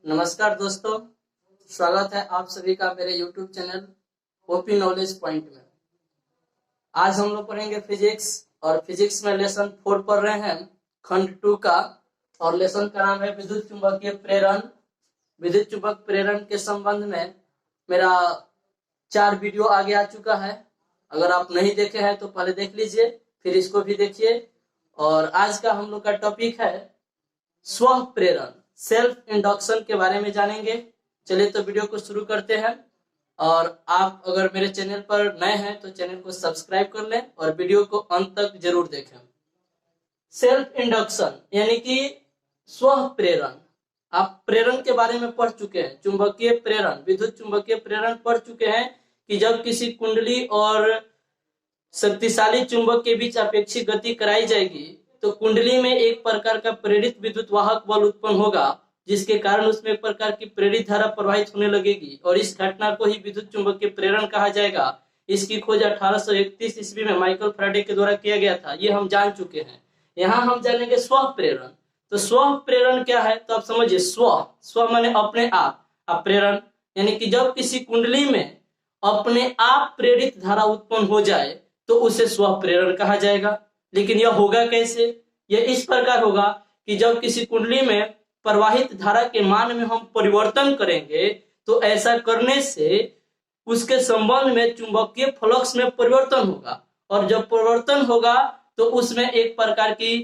नमस्कार दोस्तों, स्वागत है आप सभी का मेरे YouTube channel OP knowledge point में। आज हम लोग पढ़ेंगे फिजिक्स और फिजिक्स में लेसन 4 पढ़ रहे हैं खंड 2 का, और लेसन का नाम है विद्युत चुंबकीय प्रेरण। विद्युत चुंबक प्रेरण के संबंध में मेरा 4 वीडियो आगे आ चुका है। अगर आप नहीं देखे हैं तो पहले देख लीजिए, फिर इसको भी देखिए। और आज का हम लोग का टॉपिक है स्व प्रेरण, सेल्फ इंडक्शन के बारे में जानेंगे। चलिए तो वीडियो को शुरू करते हैं। और आप अगर मेरे चैनल पर नए हैं तो चैनल को सब्सक्राइब कर लें और वीडियो को अंत तक जरूर देखें। सेल्फ इंडक्शन यानी कि स्व प्रेरण। आप प्रेरण के बारे में पढ़ चुके हैं, चुंबकीय प्रेरण, विद्युत चुंबकीय प्रेरण पढ़ चुके हैं कि जब किसी कुंडली और शक्तिशाली चुंबक के बीच अपेक्षित गति कराई जाएगी तो कुंडली में एक प्रकार का प्रेरित विद्युत वाहक बल उत्पन्न होगा, जिसके कारण उसमें एक प्रकार की प्रेरित धारा प्रवाहित होने लगेगी, और इस घटना को ही विद्युत चुंबकीय प्रेरण कहा जाएगा। इसकी खोज 1831 ईस्वी में माइकल फैराडे के द्वारा किया गया था, ये हम जान चुके हैं। यहाँ हम जानेंगे स्व प्रेरण। तो स्व प्रेरण क्या है, तो आप समझिए। स्व माने अपने आप, प्रेरण यानी कि जब किसी कुंडली में अपने आप प्रेरित धारा उत्पन्न हो जाए तो उसे स्व प्रेरण कहा जाएगा। लेकिन यह होगा कैसे? यह इस प्रकार होगा कि जब किसी कुंडली में प्रवाहित धारा के मान में हम परिवर्तन करेंगे तो ऐसा करने से उसके संबंध में चुंबकीय फ्लक्स में परिवर्तन होगा, और जब परिवर्तन होगा तो उसमें एक प्रकार की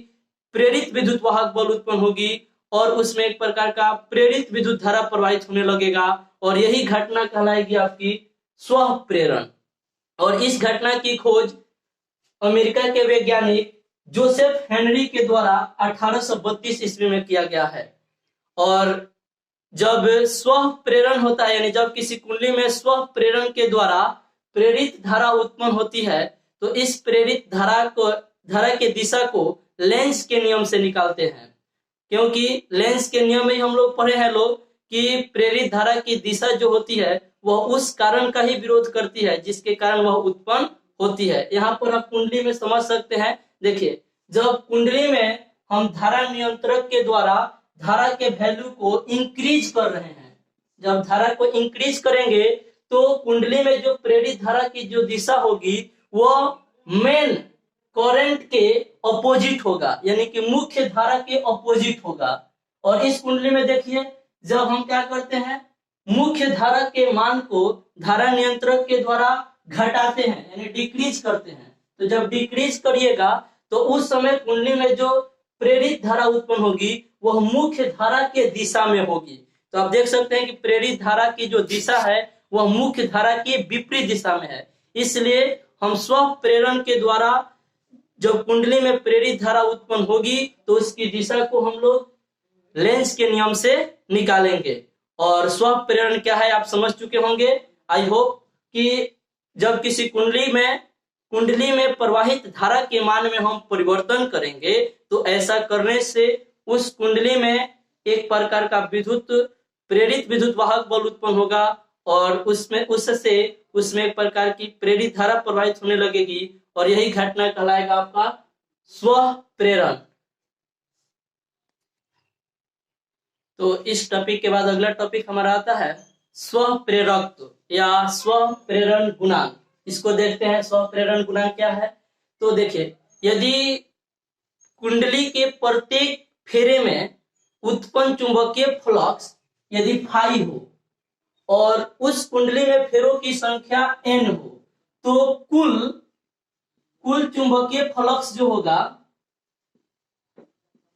प्रेरित विद्युत वाहक बल उत्पन्न होगी, और उसमें एक प्रकार का प्रेरित विद्युत धारा प्रवाहित होने लगेगा, और यही घटना कहलाएगी आपकी स्व प्रेरण। और इस घटना की खोज अमेरिका के वैज्ञानिक जोसेफ हेनरी के द्वारा 1832 ईस्वी में किया गया है। और जब स्व प्रेरण होता है, यानी जब किसी कुंडली में स्व प्रेरण के द्वारा प्रेरित धारा उत्पन्न होती है तो इस प्रेरित धारा के दिशा को लेंस के नियम से निकालते हैं, क्योंकि लेंस के नियम में हम लोग पढ़े हैं कि प्रेरित धारा की दिशा जो होती है वह उस कारण का ही विरोध करती है जिसके कारण वह उत्पन्न होती है। यहाँ पर आप कुंडली में समझ सकते हैं। देखिए, जब कुंडली में हम धारा नियंत्रक के द्वारा धारा के वैल्यू को इंक्रीज कर रहे हैं, जब धारा को इंक्रीज करेंगे तो कुंडली में जो प्रेरित धारा की जो दिशा होगी वह मेन करंट के अपोजिट होगा, यानी कि मुख्य धारा के अपोजिट होगा। और इस कुंडली में देखिए, जब हम क्या करते हैं, मुख्य धारा के मान को धारा नियंत्रक के द्वारा घटाते हैं, यानी डिक्रीज करते हैं। तो जब डिक्रीज करिएगा तो उस समय कुंडली में जो प्रेरित धारा उत्पन्न होगी वह मुख्य धारा के दिशा में होगी। तो आप देख सकते हैं कि प्रेरित धारा की जो दिशा है वह मुख्य धारा की विपरीत दिशा में है। इसलिए हम स्व प्रेरण के द्वारा जब कुंडली में प्रेरित धारा उत्पन्न होगी तो उसकी दिशा को हम लोग लेंस के नियम से निकालेंगे। और स्व प्रेरण क्या है आप समझ चुके होंगे, आई होप। कि जब किसी कुंडली में प्रवाहित धारा के मान में हम परिवर्तन करेंगे तो ऐसा करने से उस कुंडली में एक प्रकार का प्रेरित विद्युत वाहक बल उत्पन्न होगा, और उसमें एक प्रकार की प्रेरित धारा प्रवाहित होने लगेगी, और यही घटना कहलाएगा आपका स्व प्रेरण। तो इस टॉपिक के बाद अगला टॉपिक हमारा आता है स्व प्रेरकत्व या स्व प्रेरण गुणांक। इसको देखते हैं, स्व प्रेरण गुणांक क्या है। तो देखिए, यदि कुंडली के प्रत्येक फेरे में उत्पन्न चुंबकीय फ्लक्स यदि फाई हो और उस कुंडली में फेरों की संख्या n हो तो कुल चुंबकीय फ्लक्स जो होगा,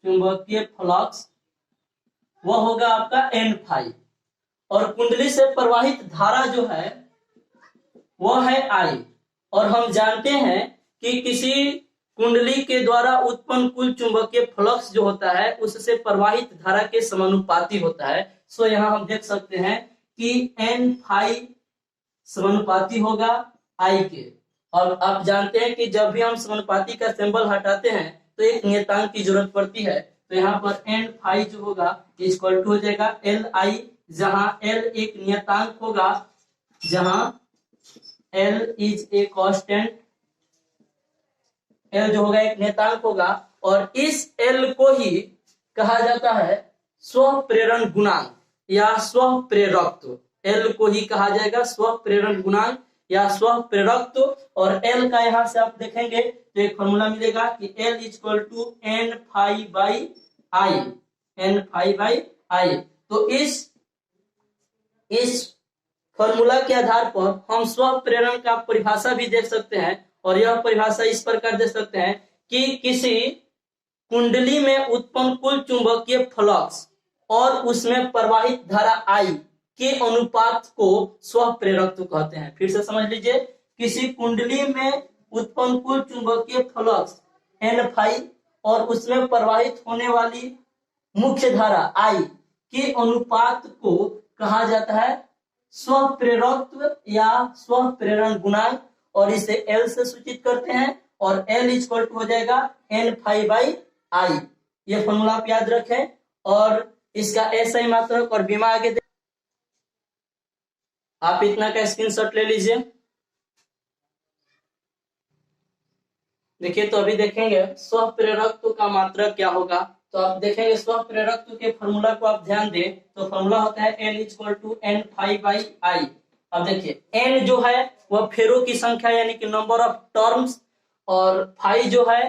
चुंबकीय फ्लक्स वह होगा आपका n फाई, और कुंडली से प्रवाहित धारा जो है वह है I। और हम जानते हैं कि किसी कुंडली के द्वारा उत्पन्न कुल चुंबकीय फ्लक्स जो होता है उससे प्रवाहित धारा के समानुपाती होता है। सो यहाँ हम देख सकते हैं कि n फाई समानुपाती होगा I के। और आप जानते हैं कि जब भी हम समानुपाती का सिंबल हटाते हैं तो एक नियतांक की जरूरत पड़ती है। तो यहाँ पर n फाई जो होगा इक्वल टू हो जाएगा Li, जहां L एक नियतांक होगा, जहां L is a constant, L जो होगा एक नियतांक होगा, और इस L को ही कहा जाता है स्व प्रेरण गुणांक या स्व प्रेरकत्व, एल को ही कहा जाएगा स्व प्रेरण गुणांक या स्व प्रेरकत्व। और एल का यहां से आप देखेंगे तो एक फॉर्मूला मिलेगा कि L equal to N phi by I, N phi by I. तो इस फॉर्मूला के आधार पर हम स्व प्रेरण का परिभाषा भी देख सकते हैं, और यह परिभाषा इस प्रकार दे सकते हैं कि किसी कुंडली में उत्पन्न कुल चुंबकीय फ्लक्स और उसमें प्रवाहित धारा आई के अनुपात को स्व प्रेरकत्व कहते हैं। फिर से समझ लीजिए, किसी कुंडली में उत्पन्न कुल चुंबकीय फ्लक्स एन फाई और उसमें प्रवाहित होने वाली मुख्य धारा आई के अनुपात को कहा जाता है स्व प्रेरकत्व या स्व प्रेरण गुणांक, और इसे एल से सूचित करते हैं, और एल इक्वल टू हो जाएगा एन फाई बाई आई। ये फॉर्मूला आप याद रखें, और इसका एसआई मात्रक और बीमा आगे आप इतना का स्क्रीनशॉट ले लीजिए। देखिए, तो अभी देखेंगे स्व प्रेरकत्व का मात्रक क्या होगा। तो आप देखेंगे स्व प्रेरकत्व के फॉर्मूला को आप ध्यान दें, तो फॉर्मूला होता है L equal to N phi by I. अब देखिए, एन जो है वह फेरो की संख्या यानी कि नंबर ऑफ टर्म्स, और फाई जो है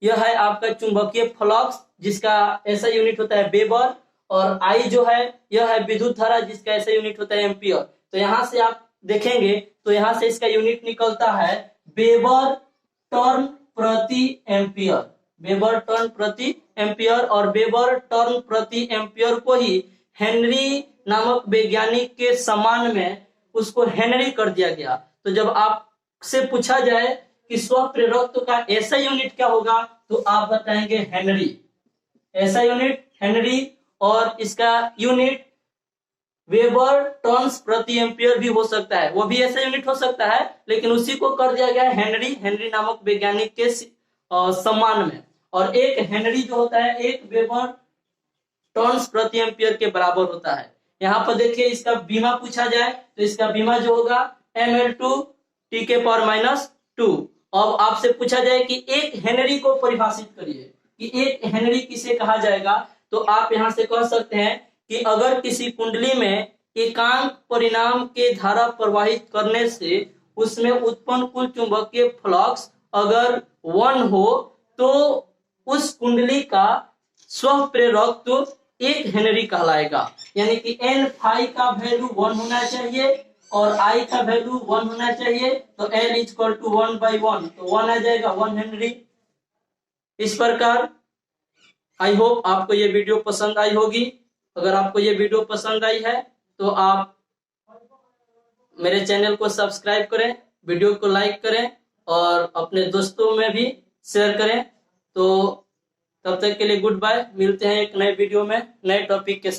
यह है आपका चुंबकीय फ्लक्स जिसका ऐसा यूनिट होता है वेबर, और आई जो है यह है विद्युत धारा जिसका ऐसा यूनिट होता है एम्पियर। तो यहां से आप देखेंगे तो यहां से इसका यूनिट निकलता है वेबर टर्न प्रति एम्पियर, वेबर टर्न प्रति एम्पियर, और वेबर टर्न प्रति एम्पियर को ही हेनरी नामक वैज्ञानिक के सम्मान में उसको हेनरी कर दिया गया। तो जब आपसे पूछा जाए कि स्व प्रेरकत्व का ऐसा यूनिट क्या होगा, तो आप बताएंगे हेनरी, ऐसा यूनिट हेनरी, और इसका यूनिट वेबर टर्न्स प्रति एम्पियर भी हो सकता है, वो भी ऐसा यूनिट हो सकता है, लेकिन उसी को कर दिया गया है हेनरी, हेनरी नामक वैज्ञानिक के सम्मान में। और एक हेनरी जो होता है एक वेबर टर्न्स प्रति एम्पियर के बराबर होता है। यहाँ पर देखिए, इसका बीमा पूछा जाए तो इसका बीमा जो होगा ml2 t के पावर माइनस 2। अब आपसे पूछा जाए कि एक हेनरी को परिभाषित करिए कि एक हेनरी किसे कहा जाएगा, तो आप यहां से कह सकते हैं कि अगर किसी कुंडली में एकांक परिणाम के धारा प्रवाहित करने से उसमें उत्पन्न कुल चुंबकीय फ्लक्स अगर 1 हो, तो उस कुंडली का स्व प्रेरकत्व 1 हेनरी कहलाएगा। यानी कि एन फाई का वैल्यू 1 होना चाहिए और आई का वैल्यू 1 होना चाहिए, तो एल इक्वल टू 1/1, तो 1 आ जाएगा, 1 हेनरी। इस प्रकार आई होप आपको ये वीडियो पसंद आई होगी। अगर आपको ये वीडियो पसंद आई है तो आप मेरे चैनल को सब्सक्राइब करें, वीडियो को लाइक करें और अपने दोस्तों में भी शेयर करें। तो तब तक के लिए गुड बाय, मिलते हैं एक नए वीडियो में नए टॉपिक के साथ।